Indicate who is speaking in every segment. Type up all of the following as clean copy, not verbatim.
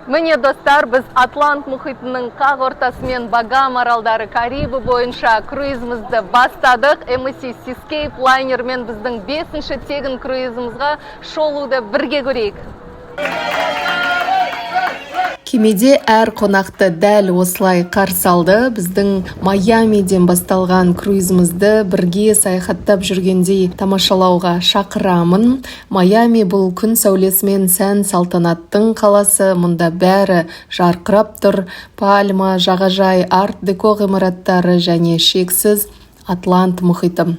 Speaker 1: Міне достар, біз Атлант мұхитының қақ ортасымен Багам аралдары Карибы бойынша круизімізді бастадық. MSC Seascape лайнермен біздің 5-ші тегін круизімізға шолуды бірге көрейік. Кемеде әр қонақты дәл осылай қарсы алды. Біздің Майамиден басталған круизімізді бірге саяхаттап жүргендей тамашалауға шақырамын. Майами бұл күн сәулесімен сән салтанаттың қаласы. Мұнда бәрі жарқырап тұр. Пальма, жағажай, арт-деко ғимараттары және шексіз Атлант мұхиты.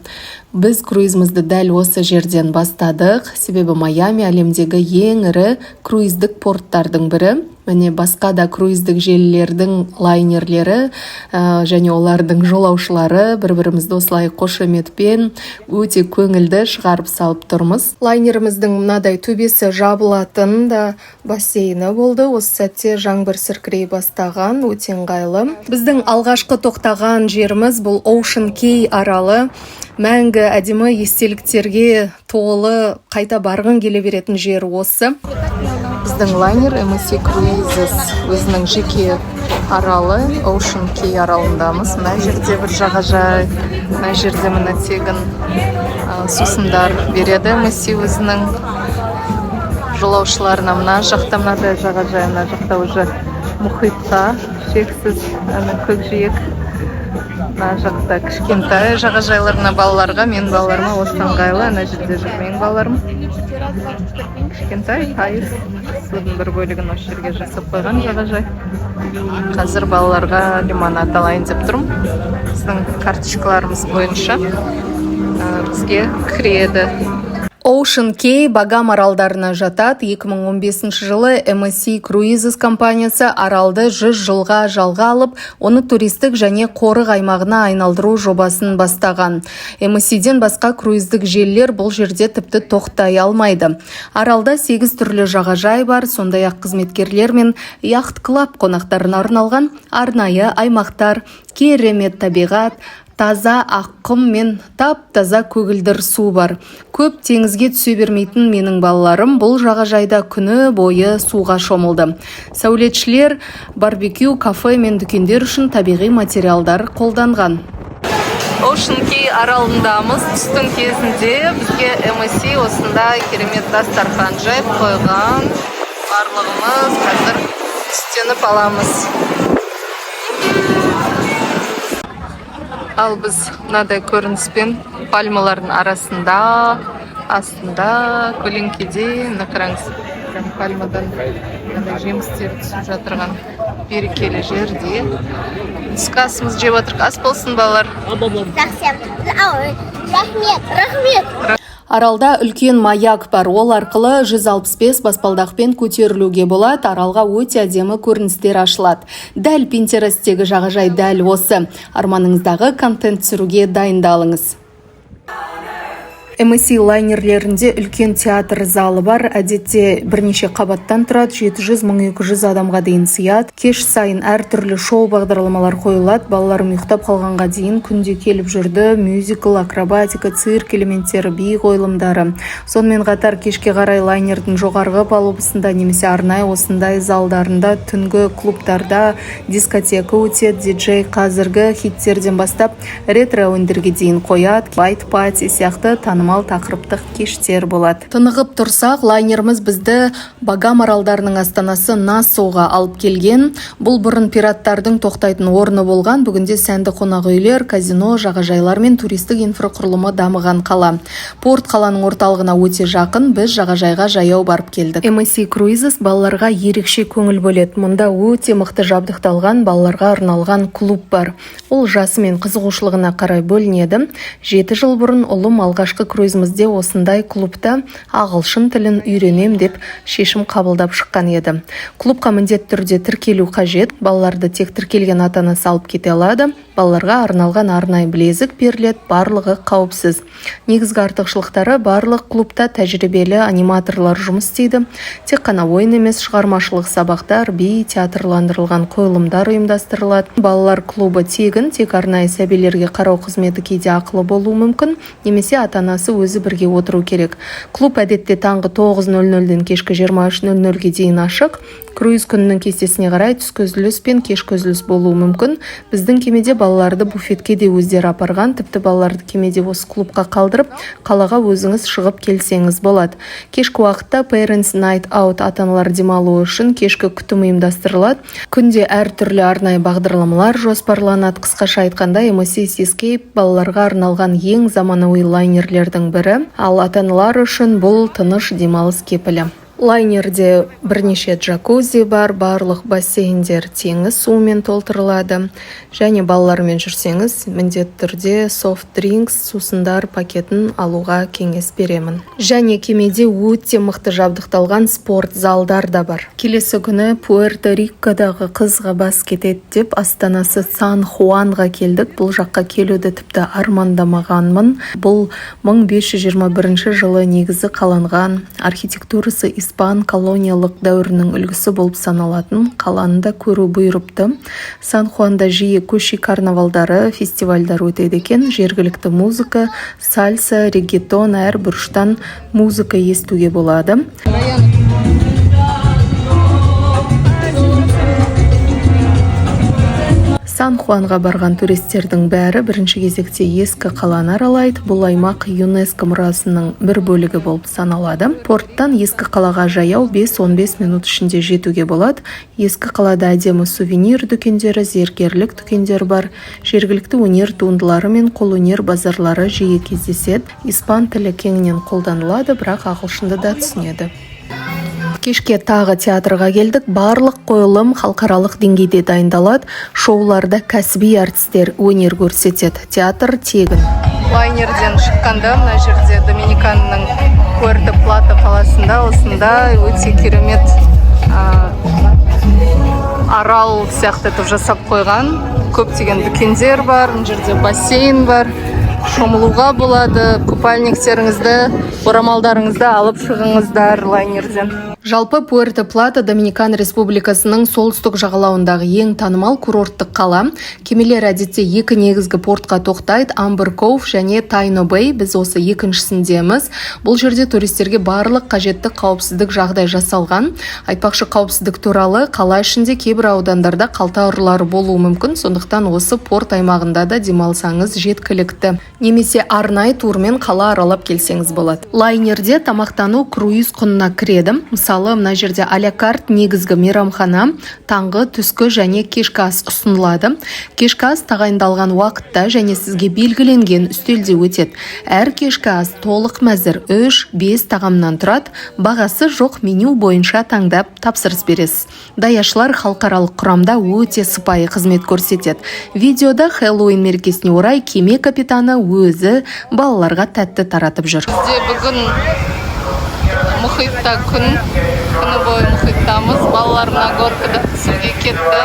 Speaker 1: Біз круизімізді дәл осы жерден бастадық, себебі Майами әлемдегі ең ірі круиздік порттардың бірі. Міне басқа да круиздік желілердің лайнерлері және олардың жолаушылары бір-бірімізді осылай қошеметпен өте көңілді шығарып салып тұрмыз. Лайнеріміздің мынадай төбесі жабылатын да бассейні болды. Осы сәтте жаңбыр сіркірей бастаған, өте ыңғайлы. Біздің алғашқы тоқтаған жеріміз бұл Ocean Cay аралы. Мәңгі әдемі естеліктерге толы, қайта барғың келе беретін жер осы. Біздің лайнер MSC Cruises өзінің жеке аралы Ocean Cay аралындамыз. Мына жерде бір жағажай, мына жерде мына тегін сусындар береді MSC өзінің жолаушыларына. Мына жақта мынадай жағажай, мына жақта уже мұхитқа шексіз көкжиек. Мына жақта кішкентай жағажайларына балаларға, мен балаларыма осы ыңғайлы. Ана жерде жүр менің балаларым. Кішкентай пайыз судың бір бөлігін осы жерге жасап қойған жағажай. Қазір балаларға лимонад алайын деп тұрмын. Біздің карточкаларымыз бойынша бізге кіреді. Ocean Cay Багам аралдарына жатады. 2015 жылы MSC Cruises компаниясы аралды 100 жылға жалға алып, оны туристік және қорық аймағына айналдыру жобасын бастаған. MSC-ден басқа круиздік желілер бұл жерде тіпті тоқтай алмайды. Аралда 8 түрлі жағажай бар, сондай-ақ қызметкерлер мен яхт-клаб қонақтарына арналған арнайы аймақтар, керемет табиғат, таза аққым мен тап-таза көгілдір су бар. Көп теңізге түсе бермейтін менің балаларым бұл жағажайда күні бойы суға шомылды. Сәулетшілер барбекю, кафе мен дүкендер үшін табиғи материалдар қолданған. Ocean Cay аралындамыз. Түстің кезінде бізге MSC осында керемет дастархан жайып қойған. Барлығымыз қазір түстеніп аламыз. Ал біз мынадай көрініспен пальмалардың арасында, астында, көлеңкеде, мына қараңыз, пальмадан жемістер түсіп жатырған берекелі жерде. Түскі асымыз жеп отырық. Ас болсын, балалар. Рахмет. Аралда үлкен маяк бар. Ол арқылы 165 баспалдақпен көтерілуге болады. Аралға өте әдемі көріністер ашылады. Дәл Пинтерестегі жағажай дәл осы. Арманыңыздағы контент түсіруге дайындалыңыз. MSC лайнерлерінде үлкен театр залы бар. Әдетте бірнеше қабаттан тұрады, 700-1200 адамға дейін сыяды. Кеш сайын әртүрлі шоу бағдарламалар қойылады. Балаларым ұйықтап қалғанға дейін күнде келіп жүрді. Мюзикл, акробатика, цирк элементтері, би қойылымдары. Сонымен қатар кешке қарай лайнердің жоғарғы палубасында немесе арнайы осындай залдарында, түнгі клубтарда дискотека өтеді. Диджей қазіргі хиттерден бастап ретро өндерге дейін қояды. White Party сияқты танымал тақырыптық кештер болады. Тынығып тұрсақ, лайнеріміз бізді Багам аралдарының астанасы Насоға алып келген. Бұл бұрын пираттардың тоқтайтын орны болған. Бүгінде сәнді қонақ үйлер, казино, жағажайлар мен туристік инфрақұрылымы дамыған қала. Порт қаланың орталығына өте жақын, біз жағажайға жаяу барып келдік. MSC Cruises балаларға ерекше көңіл бөледі. Мұнда өте мықты жабдықталған балаларға арналған клуб бар. Ол жасы мен қызығушылығына қарай бөлінеді. 7 жыл бұрын ұлым алғашқы круизімізде осындай клубта ағылшын тілін үйренем деп шешім қабылдап шыққан еді. Клубқа міндетті түрде тіркелу қажет. Балаларды тек тіркелген ата-анасы алып кете алады. Балаларға арналған арнайы білезік беріледі, барлығы қауіпсіз. Негізгі артықшылықтары барлық клубта тәжірибелі аниматорлар жұмыс істейді. Тек қана ойын емес, шығармашылық сабақтар, би, театрландырылған қойылымдар ұйымдастырылады. Балалар клубы тегін, тек арнайы сәбилерге қарау қызметі кейде ақылы болуы мүмкін, немесе ата-анасы өзі бірге отыру керек. Клуб әдетте таңғы 9:00-ден кешкі 23:00-ге дейін ашық. Круиз күнінің кестесіне қарай түскі үзіліс пен кешкі үзіліс болуы мүмкін. Біздің кемеде балаларды буфетке де өздері апарған, тіпті балаларды кемеде осы клубқа қалдырып, қалаға өзіңіз шығып келсеңіз болады. Кешкі уақытта Parents Night Out ата-аналар демалуы үшін кешкі күтім ұйымдастырылады. Күнде әртүрлі арнайы бағдарламалар жоспарланады. Қысқаша айтқанда, MSC Seascape балаларға арналған ең заманауи лайнерлердің бірі, ал ата-аналар үшін бұл тыныш демалыс кепілі. Лайнерде бірнеше джакузи бар, барлық бассейндер теңіз суымен толтырылады. Және балалармен жүрсеңіз, міндетті түрде софт дринкс сусындар пакетін алуға кеңес беремін. Және кемеде өте мықты жабдықталған спорт залдар да бар. Келесі күні Пуэрто-Рикодағы қызға бас кетеді деп астанасы Сан-Хуанға келдік. Бұл жаққа келуді тіпті армандамағанмын. Бұл 1521 жылы негізі қаланған, архитектурасы испан колониялық дәуірінің үлгісі болып саналатын қаланы да көру бұйырыпты. Сан-Хуанда жиі көше карнавалдары, фестивальдар өтеді екен. Жергілікті музыка, сальса, регетон, әр бұрыштан музыка естуге болады. Сан-Хуанға барған туристердің бәрі бірінші кезекте ескі қаланы аралайды. Бұл аймақ ЮНЕСКО мұрасының бір бөлігі болып саналады. Порттан ескі қалаға жаяу 5-15 минут ішінде жетуге болады. Ескі қалада әдемі сувенир дүкендері, зергерлік дүкендер бар. Жергілікті өнер туындылары мен қолөнер базарлары жиі кездеседі. Испан тілі кеңінен қолданылады, бірақ ағылшынды да түсінеді. Кешке тағы театрға келдік. Барлық қойылым халықаралық деңгейде дайындалады. Шоуларда кәсіби әртістер өнер көрсетеді. Театр тегін. Лайнерден шыққанда мына жерде Доминиканың Пуэрто-Плата қаласында осында өте керемет арал сияқты етіп жасап қойған. Көптеген дүкендер бар, мына жерде бассейн бар. Шомылуға болады. Купальниктеріңізді, орамалдарыңызды алып шығыңыздар лайнерден. Жалпы Пуэрто-Плата Доминикан Республикасының солтүстік жағалауындағы ең танымал курорттық қала. Кемелер әдетте екі негізгі портқа тоқтайды, Амбер Коув және Тайно Бэй. Біз осы екіншісіндеміз. Бұл жерде туристерге барлық қажетті қауіпсіздік жағдай жасалған. Айтпақшы, қауіпсіздік туралы қала ішінде кейбір аудандарда қалта ұрылары болуы мүмкін, сондықтан осы порт аймағында да демалсаңыз жеткілікті. Немесе арнайы турмен қала аралап келсеңіз болады. Лайнерде тамақтану круиз құнына кіреді. Мысалы, мына жерде алякарт негізгі мейрамхана, таңғы, түскі және кешкі ас ұсынылады. Кешкі ас тағайындалған уақытта және сізге белгіленген үстелде өтеді. Әр кешкі ас толық мәзір 3-5 тағамнан тұрады. Бағасы жоқ, меню бойынша таңдап тапсырыс бересіз. Даяшылар халықаралық құрамда өте сыпайы қызмет көрсетеді. Видеода Хэллоуин мерекесіне орай кеме капитаны өзі балаларға тәтті таратып жүр. Бүгін мұхитта күні бойы мұхиттамыз. Балалар мына горкада түсуге кетті.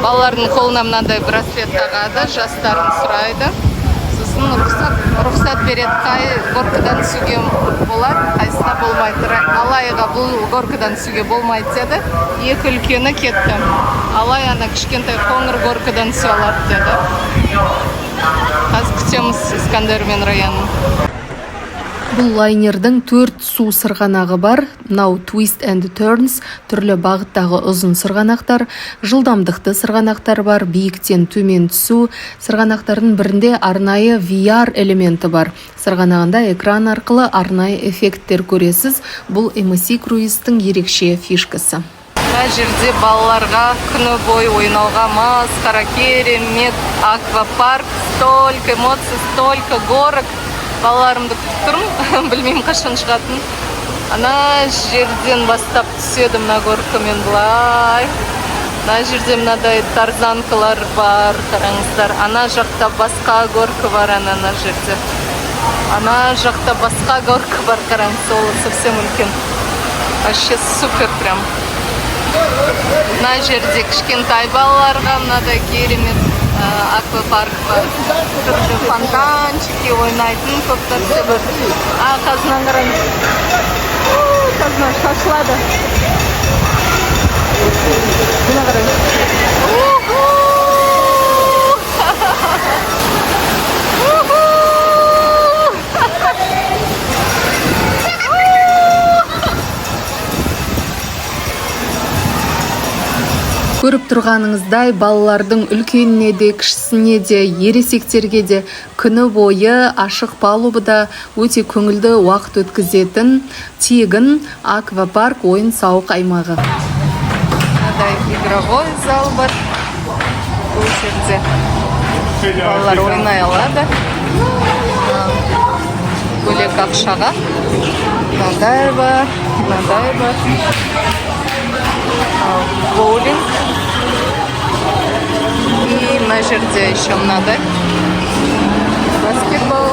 Speaker 1: Балалардың қолына мынандай браслет тағады, жастарын сұрайды. Сосын рұқсат береді, қай горкадан түсуге болады, қайсына болмайды. Алайға бұл горкадан түсуге болмайды деді. Екі үлкені кетті. Алай ана кішкентай қоңыр горкадан түсе алады деді. Қазір күтеміз Искандер мен Раянның. Бұл лайнердің 4 су сырғанағы бар. Now Twist and Turns, түрлі бағыттағы ұзын сырғанақтар, жылдамдықты сырғанақтар бар, биіктен төмен түсу. Сырғанақтардың бірінде арнайы VR элементі бар. Сырғанағында экран арқылы арнайы эффекттер көресіз. Бұл MSC круиздің ерекше фишкасы. Мына жерде балаларға күні бойы ойнауға масқара, керемет аквапарк, столько эмоций, столько горок. Балаларымды күтіп тұрмын, білмеймін қашан шығатын. Ана жерден бастап түседі мына горкамен былай. Ана жерде мынадай тарзанкалар бар, қараңыздар. Ана жақта басқа горка бар, ана жерде. Ана жақта басқа горка бар, қараңыз, ол совсем үлкен. Вообще супер прям. Мына жерде кішкентай балаларға мынадай керемет аквапарк бар. Түрлі фонтанчики ойнайтын көп нәрсе бар. Қазынан қараңыз. Қазынан шашылады. Мына қараңыз. Көріп тұрғаныңыздай балалардың үлкеніне де, кішісіне де, ересектерге де күні бойы ашық палубада өте көңілді уақыт өткізетін тегін аквапарк ойын-сауық аймағы. Мынадай игровой зал бар. Бұл жерде балалар ойнай алады. Бөлек ақшаға. Мынадай бар. Боулинг. И на жерде еще мынадай. Баскетбол.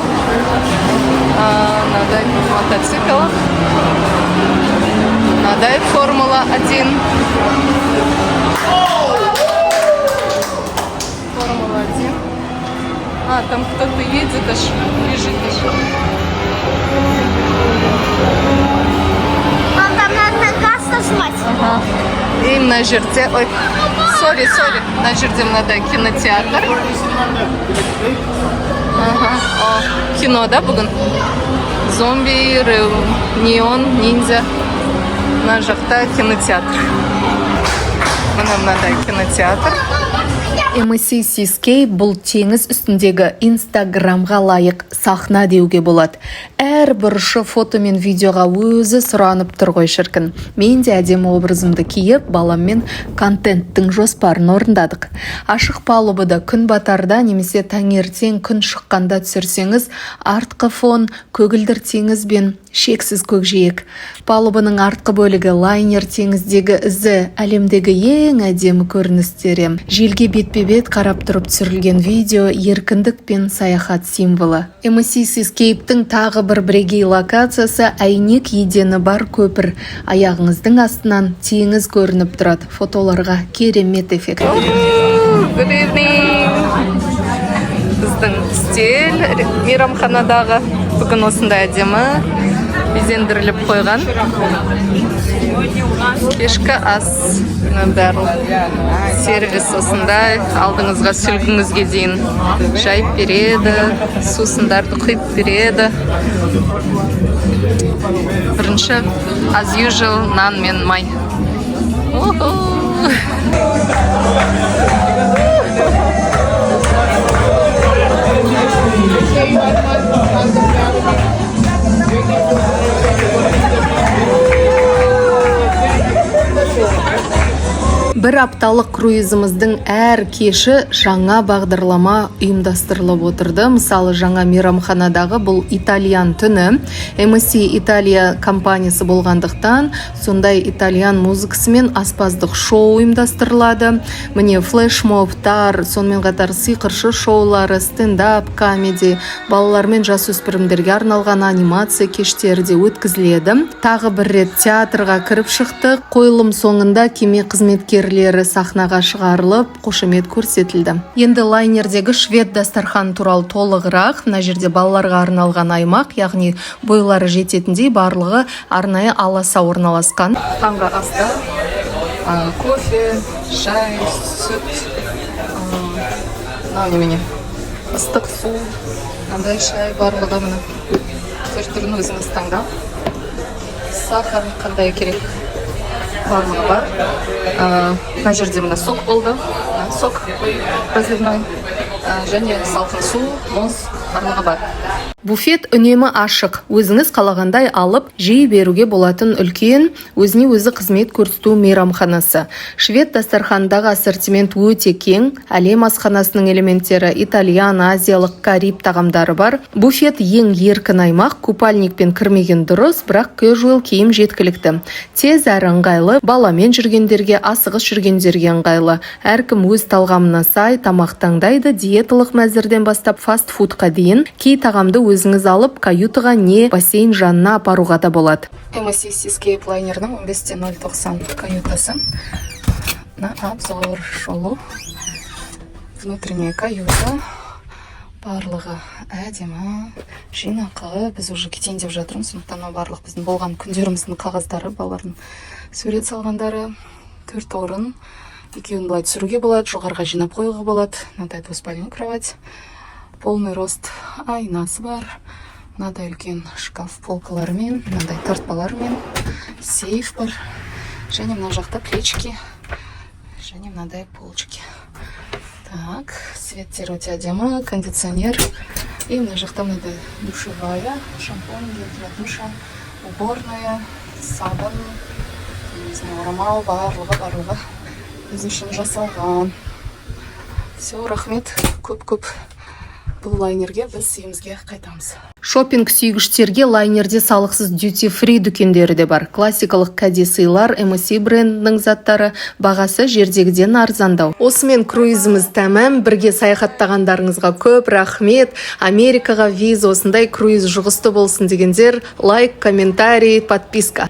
Speaker 1: Мынадай мотоцикл. Мынадай Формула-1. Формула-1. Там кто-то едет аж, бежит аж.
Speaker 2: Там надо газ нажимать.
Speaker 1: Ага. И на жерде, ой, сори, на жерде мынадай кинотеатр. Ага. Кино, да, бүгін? Зомби, неон, ниндзя. На жақта кинотеатр. Мынадай кинотеатр. MSC Seascape бұл теңіз үстіндегі Инстаграмға лайық сахна деуге болады. Әр бұрышы фото мен видеоға өзі сұранып тұр ғой шіркін. Мен де әдемі образымды киіп, баламмен контенттің жоспарын орындадық. Ашық палубада күн батарда немесе таңертең күн шыққанда түсірсеңіз, артқы фон көгілдір теңіз бен шексіз көкжиек. Палубаның артқы бөлігі лайнер теңіздегі ізі, әлемдегі ең әдемі көріністері. Желге бетпе-бет қарап тұрып түсірілген видео еркіндік пен саяхат символы. MSC Seascape'тің тағы бір бірегей локациясы әйнек едені бар көпір. Аяғыңыздың астынан теңіз көрініп тұрады. Фотоларға керемет эффект. Good evening. Біздің стиль мейрамханадағы бүгін осындай әдемі безендіріліп қойған. Кешкі ас барлық сервис осындай, алдыңызға сүлгіңізге дейін жайып береді, сусындарды құйып береді. Бірінші as usual нан мен май. Бір апталық круизіміздің әр кеші жаңа бағдарлама ұйымдастырылып отырды. Мысалы, жаңа мейрамханадағы бұл итальян түні. MSC Италия компаниясы болғандықтан, сондай итальян музыкасы мен аспаздық шоу ұйымдастырылады. Міне флешмобтар, сонымен қатар сиқыршы шоулары, стендап, комеди, балалар мен жасөспірімдерге арналған анимация кештері де өткізіледі. Тағы бір рет театрға кіріп шықты. Қойылым соңында кеме қызметкерлері сахнаға шығарылып, қошемет көрсетілді. Енді лайнердегі швед дастархан туралы толығырақ. Мына жерде балаларға арналған аймақ, яғни бойлары жететіндей барлығы арнайы аласа орналасқан. Таңғы аста кофе, шай, сүт, немене, ыстық су, мынандай шай барлығы мына. Сөз түрін өзіңіз таңдап. Сахар қандай керек? Барлығы бар. Мына жерде мына сок болды. Сок разливной. Және салқын су, мұз барлығы бар. Буфет үнемі ашық. Өзіңіз қалағандай алып, жей беруге болатын үлкен, өзіне өзі қызмет көрсету мейрамханасы. Швед дастархандағы ассортимент өте кең. Әлем асханасының элементтері итальян, азиялық, кариб тағамдары бар. Буфет ең еркін аймақ, купальникпен кірмеген дұрыс, бірақ casual киім жеткілікті. Тез әрі ыңғайлы, баламен жүргендерге, асығыс жүргендерге ыңғайлы. Әркім өз талғамына сай тамақ таңдайды, диеталық мәзірден бастап фастфудқа дейін. Кей тағамды өзіңіз алып, каютыға не бассейн жанына апаруға да болады. MSC Seascape лайнерінің 15-090 каютасы. На обзор жолу. Внутренняя каюта. Барлығы әдемі, жинақы. Біз уже кетейін деп жатырмыз. Сондықтан барлық біздің болған күндеріміздің қағаздары, балалардың сурет салғандары, 4 орын. Екеуін былай түсіруге болады, жоғарға жинап қоюға болады. Мынадай двуспальный кровать. Полный рост айнасы бар. Мынадай үлкен шкаф полкаларымен, мынадай тартпалармен, сейф бар. Және мына жақта плечки және мынандай полочки. Так, светтер өте әдемі, кондиционер. И мына жақта мынандай душевая, шампунь для душа, уборная, сабын, не знаю, орамал, барлығы біз үшін жасалған. Все, рахмет, көп бұл лайнерге біз үйімізге қайтамыз. Шопинг сүйгіштерге лайнерде салықсыз duty-free дүкендері де бар. Классикалық кәде сыйлар, MSC брендінің заттары, бағасы жердегіден арзандау. Осымен круизіміз тәмам. Бірге саяхаттағандарыңызға көп рахмет. Америкаға виза, осындай круиз жұғысты болсын дегендер лайк, комментарий, подписка.